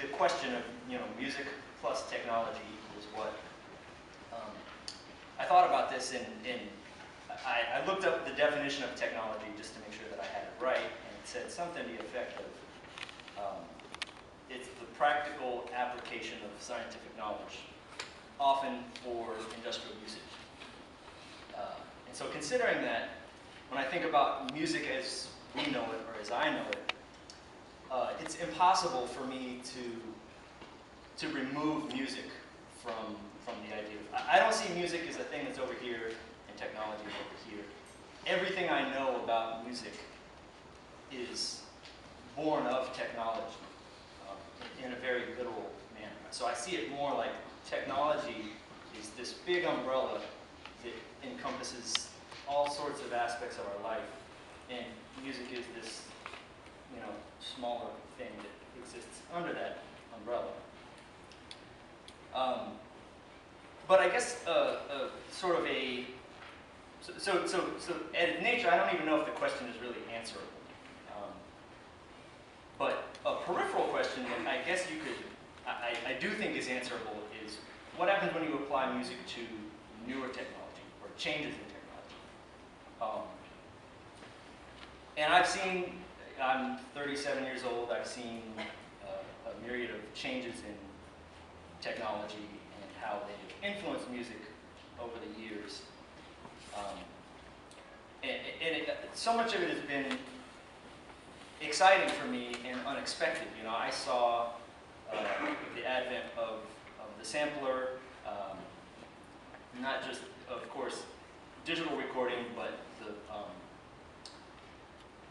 the question of, music plus technology equals what. I thought about this I looked up the definition of technology just to make sure that I had it right, and it said something to the effect of, it's the practical application of scientific knowledge, often for industrial usage. And so considering that, when I think about music as we know it, or as I know it, it's impossible for me to remove music from the idea of, I don't see music as a thing that's over here and technology is over here. Everything I know about music is born of technology in a very literal manner. So I see it more like technology is this big umbrella that encompasses all sorts of aspects of our life, and music is this, smaller thing that exists under that umbrella. But I guess sort of a so at its nature, I don't even know if the question is really answerable. But a peripheral question that I guess you could, I do think is answerable is what happens when you apply music to newer technology or changes in technology. And I'm 37 years old, I've seen a myriad of changes in technology and how they've influenced music over the years. So much of it has been exciting for me and unexpected. I saw the advent of the sampler, not just, of course, digital recording, but the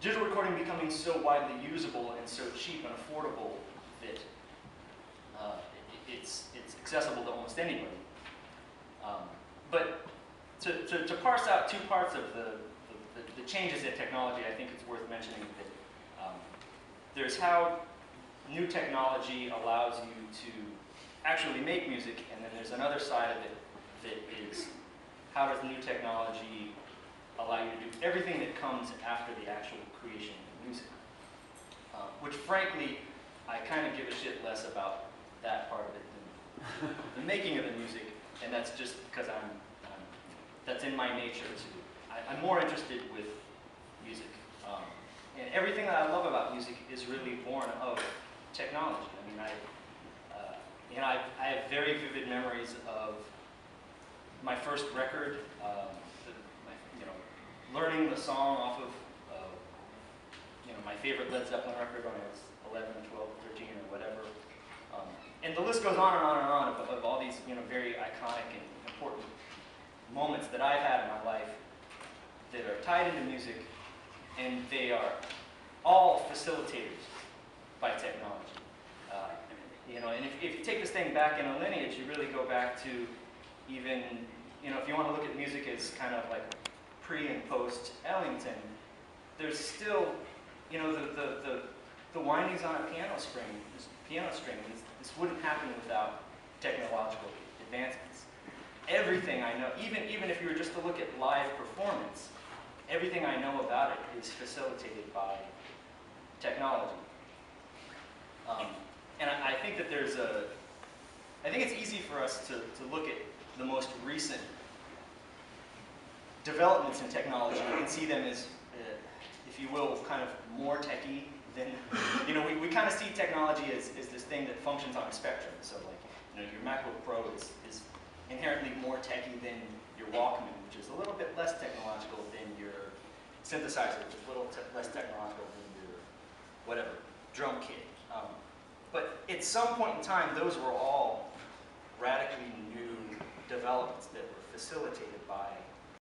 digital recording becoming so widely usable and so cheap and affordable that it's accessible to almost anybody. But to parse out two parts of the changes in technology, I think it's worth mentioning that there's how new technology allows you to actually make music, and then there's another side of it that is how does new technology allow you to do everything that comes after the actual creation of music. Which frankly, I kind of give a shit less about that part of it than the making of the music, and that's just because that's in my nature too. I'm more interested with music. And everything that I love about music is really born of technology. I mean, I have very vivid memories of my first record, learning the song off of my favorite Led Zeppelin record when I was 11, 12, 13, or whatever. And the list goes on and on and on of all these very iconic and important moments that I've had in my life that are tied into music, and they are all facilitated by technology. And if you take this thing back in a lineage, you really go back to even, if you want to look at music as kind of like pre and post Ellington, there's still, the windings on a piano string, this wouldn't happen without technological advancements. Everything I know, even if you were just to look at live performance, everything I know about it is facilitated by technology. And I think that I think it's easy for us to look at the most recent developments in technology and see them as, if you will, kind of more techy than, we kind of see technology as this thing that functions on a spectrum. So like, your MacBook Pro is inherently more techy than your Walkman, which is a little bit less technological than your synthesizer, which is a little less technological than your whatever, drum kit. But at some point in time, those were all radically new developments that were facilitated by